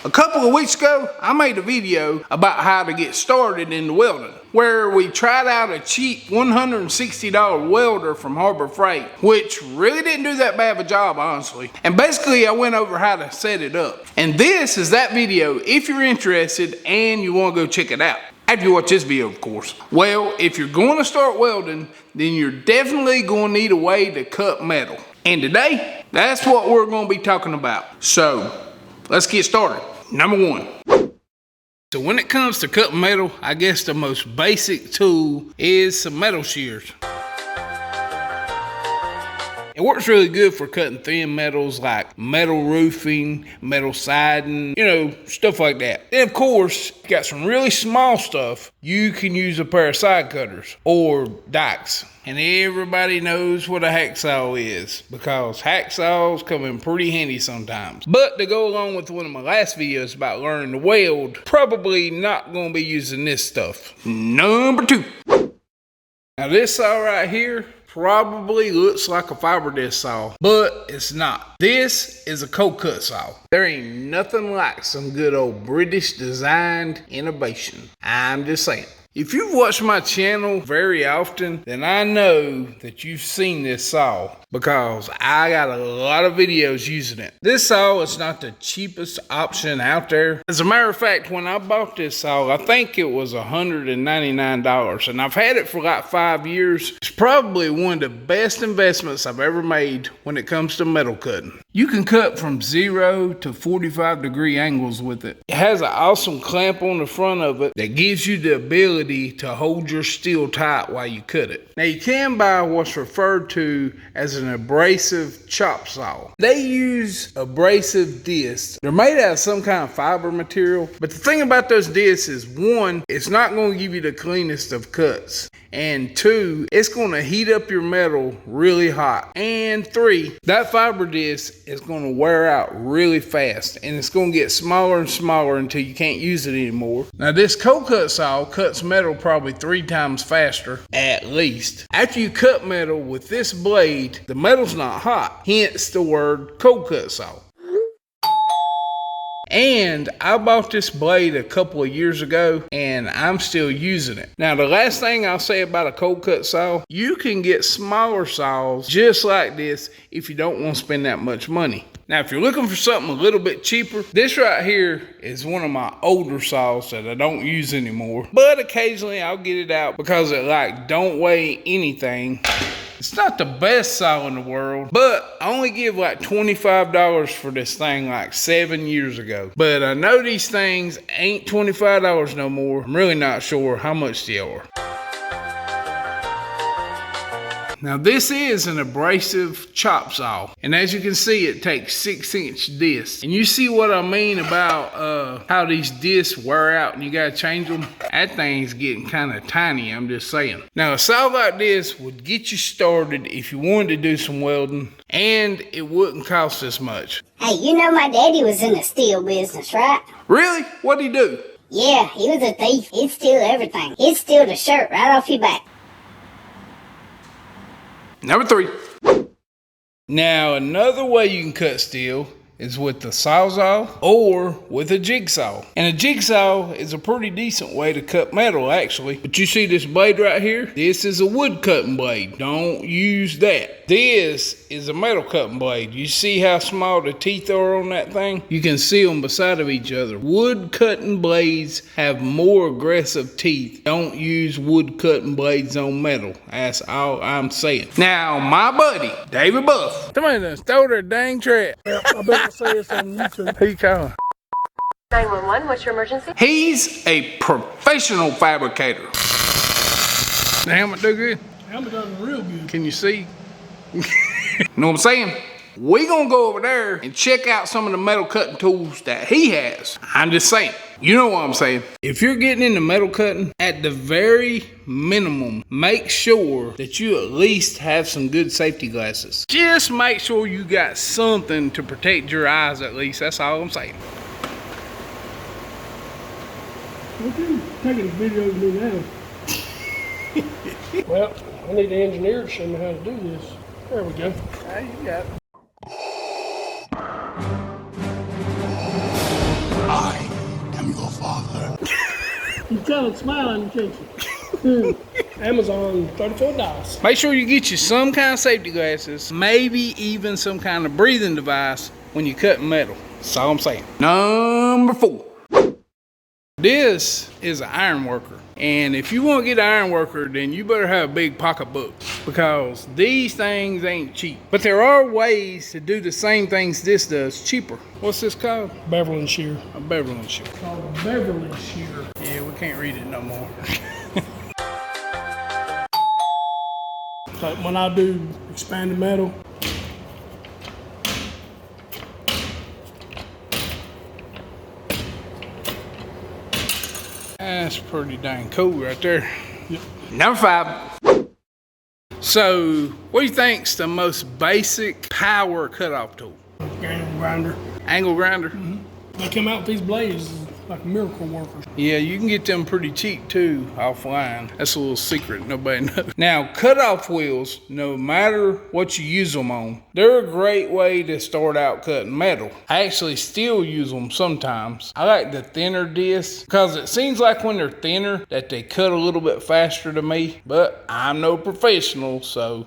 A couple of weeks ago, I made a video about how to get started in the welding, where we tried out a cheap $160 welder from Harbor Freight, which really didn't do that bad of a job, honestly. And basically, I went over how to set it up. And this is that video if you're interested and you want to go check it out. After you watch this video, of course. Well, if you're going to start welding, then you're definitely going to need a way to cut metal. And today, that's what we're going to be talking about. So, let's get started. Number one. So when it comes to cutting metal, I guess the most basic tool is some metal shears. It works really good for cutting thin metals like metal roofing, metal siding, stuff like that. Then of course, you got some really small stuff. You can use a pair of side cutters or dikes. And everybody knows what a hacksaw is because hacksaws come in pretty handy sometimes. But to go along with one of my last videos about learning to weld, probably not going to be using this stuff. Number two. Now this saw right here probably looks like a fiber disc saw, but it's not. This is a cold cut saw. There ain't nothing like some good old British designed innovation. I'm just saying. If you've watched my channel very often, then I know that you've seen this saw because I got a lot of videos using it. This saw is not the cheapest option out there. As a matter of fact, when I bought this saw, I think it was $199, and I've had it for like 5 years. It's probably one of the best investments I've ever made when it comes to metal cutting. You can cut from 0 to 45-degree angles with it. It has an awesome clamp on the front of it that gives you the ability to hold your steel tight while you cut it. Now you can buy what's referred to as an abrasive chop saw. They use abrasive discs. They're made out of some kind of fiber material, but the thing about those discs is, one, it's not going to give you the cleanest of cuts, and two, it's going to heat up your metal really hot, and three, that fiber disc is going to wear out really fast, and it's going to get smaller and smaller until you can't use it anymore. Now this cold cut saw cuts metal probably 3 times faster, at least. After you cut metal with this blade, the metal's not hot, hence the word cold cut saw. And I bought this blade a couple of years ago and I'm still using it. Now the last thing I'll say about a cold cut saw, you can get smaller saws just like this if you don't want to spend that much money. Now if you're looking for something a little bit cheaper, this right here is one of my older saws that I don't use anymore. But occasionally I'll get it out because it don't weigh anything. It's not the best saw in the world, but I only give like $25 for this thing like 7 years ago. But I know these things ain't $25 no more. I'm really not sure how much they are. Now this is an abrasive chop saw, and as you can see, it takes 6-inch discs. And you see what I mean about how these discs wear out and you gotta change them? That thing's getting kind of tiny, I'm just saying. Now a saw like this would get you started if you wanted to do some welding, and it wouldn't cost as much. Hey, you know my daddy was in the steel business, right? Really? What'd he do? Yeah, he was a thief. He'd steal everything. He'd steal the shirt right off your back. Number 3. Now another way you can cut steel is with the Sawzall or with a jigsaw. And a jigsaw is a pretty decent way to cut metal actually. But you see this blade right here? This is a wood cutting blade. Don't use that. This is a metal cutting blade. You see how small the teeth are on that thing? You can see them beside of each other. Wood cutting blades have more aggressive teeth. Don't use wood cutting blades on metal. That's all I'm saying. Now my buddy, David Buff. Somebody stole their dang trap. I bet say it's on YouTube. Who you calling? 911, what's your emergency? He's a professional fabricator. The helmet do good? The helmet does real good. Can you see? Know what I'm saying? We gonna go over there and check out some of the metal cutting tools that he has. I'm just saying. You know what I'm saying. If you're getting into metal cutting, at the very minimum, make sure that you at least have some good safety glasses. Just make sure you got something to protect your eyes at least. That's all I'm saying. What you taking a video of me now? Well, I need the engineer to show me how to do this. There we go. Hey, you got it. You kind of smiling, can't you? Amazon, $34. Make sure you get you some kind of safety glasses, maybe even some kind of breathing device when you're cutting metal. That's all I'm saying. Number 4. This is an iron worker. And if you want to get an iron worker, then you better have a big pocketbook, because these things ain't cheap. But there are ways to do the same things this does cheaper. What's this called? Beverly shear. A Beverly shear. Called a Beverly shear. Yeah, we can't read it no more. Like when I do expanded metal, That's pretty dang cool right there. Yep. Number 5. So, what do you think's the most basic power cutoff tool? angle grinder. Angle grinder? They come out with these blades like miracle workers. Yeah, you can get them pretty cheap too offline. That's a little secret nobody knows. Now, cutoff wheels, no matter what you use them on, they're a great way to start out cutting metal. I actually still use them sometimes. I like the thinner discs because it seems like when they're thinner that they cut a little bit faster to me, but I'm no professional, so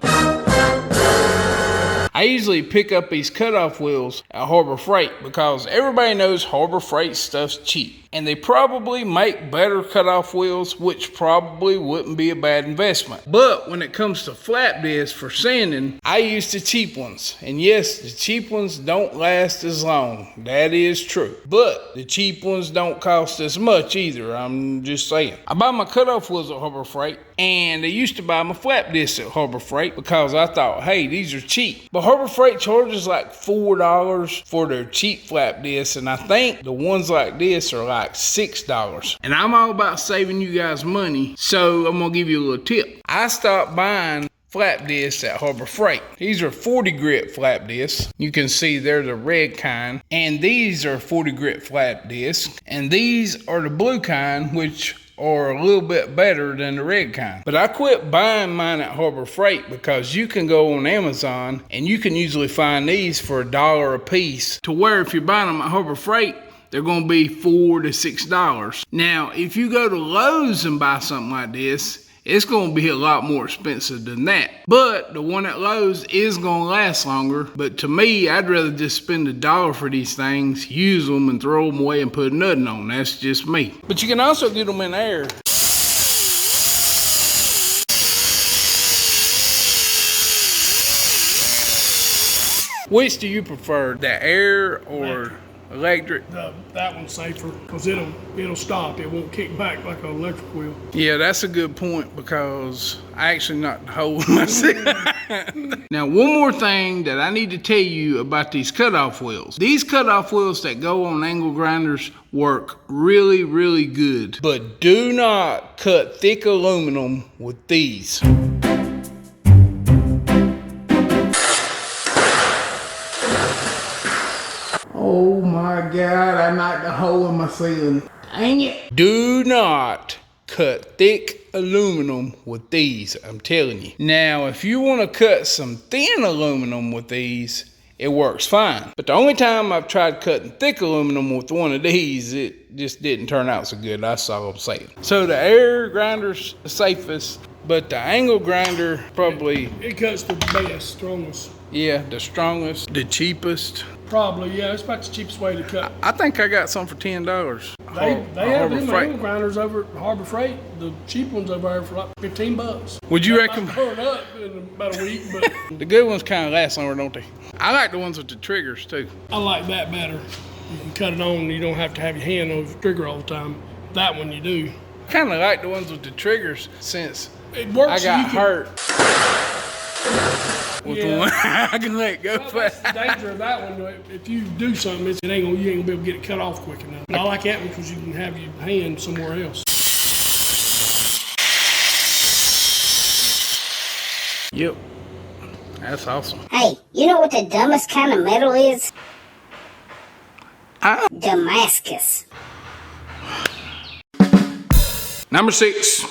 I usually pick up these cutoff wheels at Harbor Freight because everybody knows Harbor Freight stuff's cheap. And they probably make better cutoff wheels, which probably wouldn't be a bad investment. But when it comes to flat discs for sanding, I use the cheap ones. And yes, the cheap ones don't last as long. That is true. But the cheap ones don't cost as much either. I'm just saying. I buy my cutoff wheels at Harbor Freight, and I used to buy my flat discs at Harbor Freight because I thought, hey, these are cheap. But Harbor Freight charges like $4 for their cheap flat discs, and I think the ones like this are like $6. And I'm all about saving you guys money, so I'm gonna give you a little tip. I stopped buying flap discs at Harbor Freight. These are 40 grit flap discs. You can see they're the red kind, and these are 40 grit flap discs, and these are the blue kind, which are a little bit better than the red kind. But I quit buying mine at Harbor Freight because you can go on Amazon and you can usually find these for $1 a piece, to where if you're buying them at Harbor Freight, they're going to be $4 to $6. Now, if you go to Lowe's and buy something like this, it's going to be a lot more expensive than that. But the one at Lowe's is going to last longer. But to me, I'd rather just spend $1 for these things, use them, and throw them away and put nothing on. That's just me. But you can also get them in air. Which do you prefer, the air or electric? That one's safer because it'll stop. It won't kick back like an electric wheel. Yeah, that's a good point because I actually knocked the hole in myself. Now, one more thing that I need to tell you about these cutoff wheels. These cutoff wheels that go on angle grinders work really, really good. But do not cut thick aluminum with these. Oh my God, I knocked a hole in my ceiling. Dang it. Do not cut thick aluminum with these, I'm telling you. Now, if you want to cut some thin aluminum with these, it works fine. But the only time I've tried cutting thick aluminum with one of these, it just didn't turn out so good. That's all I'm saying. So the air grinder's the safest, but the angle grinder probably... It cuts the best, strongest. Yeah, the strongest, the cheapest. Probably, yeah. It's about the cheapest way to cut. I think I got some for $10. They have them angle grinders over at Harbor Freight. The cheap ones over there for like $15. Would you recommend? Burn up in about a week, but The good ones kind of last longer, don't they? I like the ones with the triggers too. I like that better. You can cut it on and you don't have to have your hand on the trigger all the time. That one you do. Kind of like the ones with the triggers since It works. I got hurt with the one I can let go Well, fast. that's the danger of that one. If you do something, you ain't gonna be able to get it cut off quick enough. And I like that one because you can have your hand somewhere else. Yep, that's awesome. Hey, you know what the dumbest kind of metal is? Damascus. Number 6.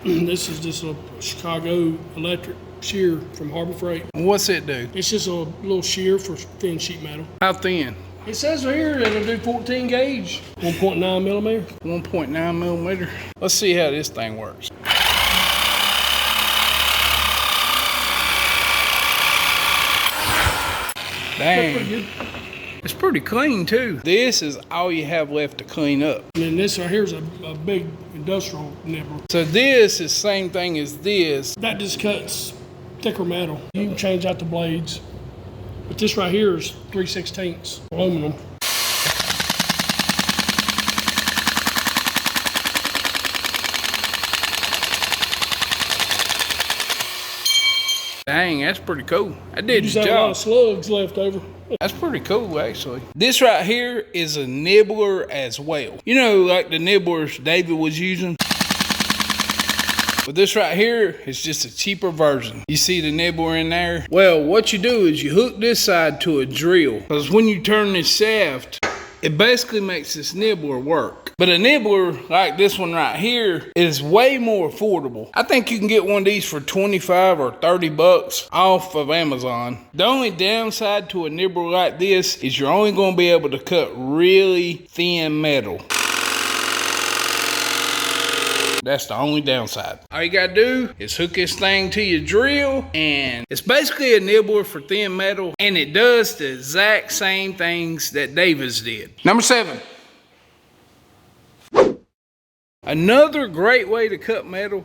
This is just a Chicago electric shear from Harbor Freight. What's it do? It's just a little shear for thin sheet metal. How thin? It says right here it'll do 14 gauge, 1.9 millimeter. 1.9 millimeter. Let's see how this thing works. Dang. That's pretty good. It's pretty clean too. This is all you have left to clean up. And then this right here is a big industrial nibbler. So this is the same thing as this. That just cuts thicker metal. You can change out the blades. But this right here is 3/16 aluminum. Dang, that's pretty cool. I did You the just have a lot job. of slugs left over. That's pretty cool, actually. This right here is a nibbler as well. You know, like the nibblers David was using? But this right here is just a cheaper version. You see the nibbler in there? Well, what you do is you hook this side to a drill. Because when you turn this shaft, it basically makes this nibbler work. But a nibbler like this one right here is way more affordable. I think you can get one of these for 25 or 30 bucks off of Amazon. The only downside to a nibbler like this is you're only going to be able to cut really thin metal. That's the only downside. All you gotta do is hook this thing to your drill, and it's basically a nibbler for thin metal, and it does the exact same things that David's did. Number 7. Another great way to cut metal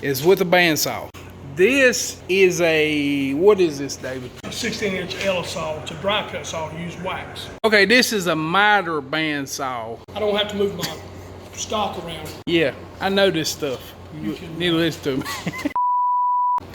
is with a bandsaw. This is a, what is this, David? A 16-inch Ella saw. It's a dry cut saw to use wax. Okay, this is a miter bandsaw. I don't have to move my stock around. Yeah, I know this stuff. You need to listen to me.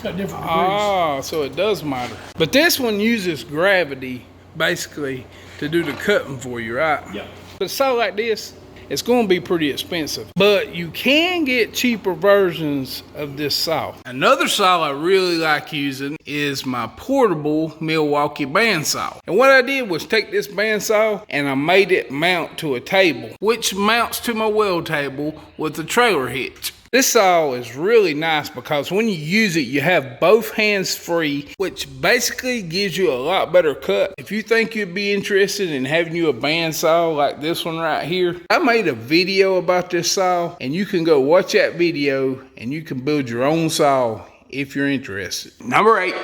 Cut different degrees. Oh, so it does matter. But this one uses gravity, basically, to do the cutting for you, right? Yep. But a saw like this, it's going to be pretty expensive. But you can get cheaper versions of this saw. Another saw I really like using is my portable Milwaukee bandsaw. And what I did was take this bandsaw and I made it mount to a table, which mounts to my weld table with a trailer hitch. This saw is really nice because when you use it, you have both hands free, which basically gives you a lot better cut. If you think you'd be interested in having you a bandsaw like this one right here, I made a video about this saw, and you can go watch that video and you can build your own saw if you're interested. Number 8.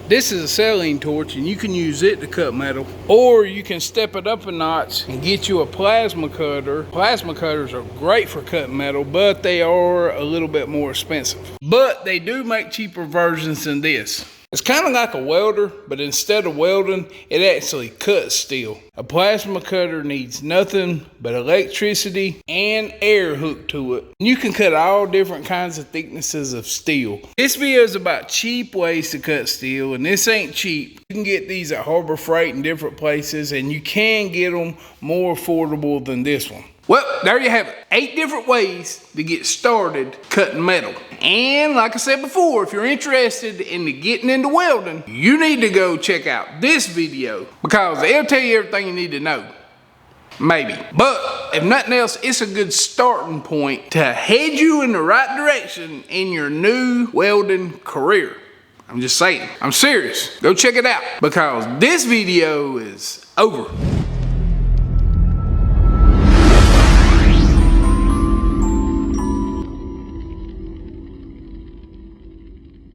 This is a saline torch, and you can use it to cut metal, or you can step it up a notch and get you a plasma cutter. Plasma cutters are great for cutting metal, but they are a little bit more expensive. But they do make cheaper versions than this. It's kind of like a welder, but instead of welding, it actually cuts steel. A plasma cutter needs nothing but electricity and air hooked to it. You can cut all different kinds of thicknesses of steel. This video is about cheap ways to cut steel, and this ain't cheap. You can get these at Harbor Freight and different places, and you can get them more affordable than this one. Well, there you have it. 8 different ways to get started cutting metal. And like I said before, if you're interested in getting into welding, you need to go check out this video because it'll tell you everything you need to know. Maybe. But if nothing else, it's a good starting point to head you in the right direction in your new welding career. I'm just saying. I'm serious. Go check it out because this video is over.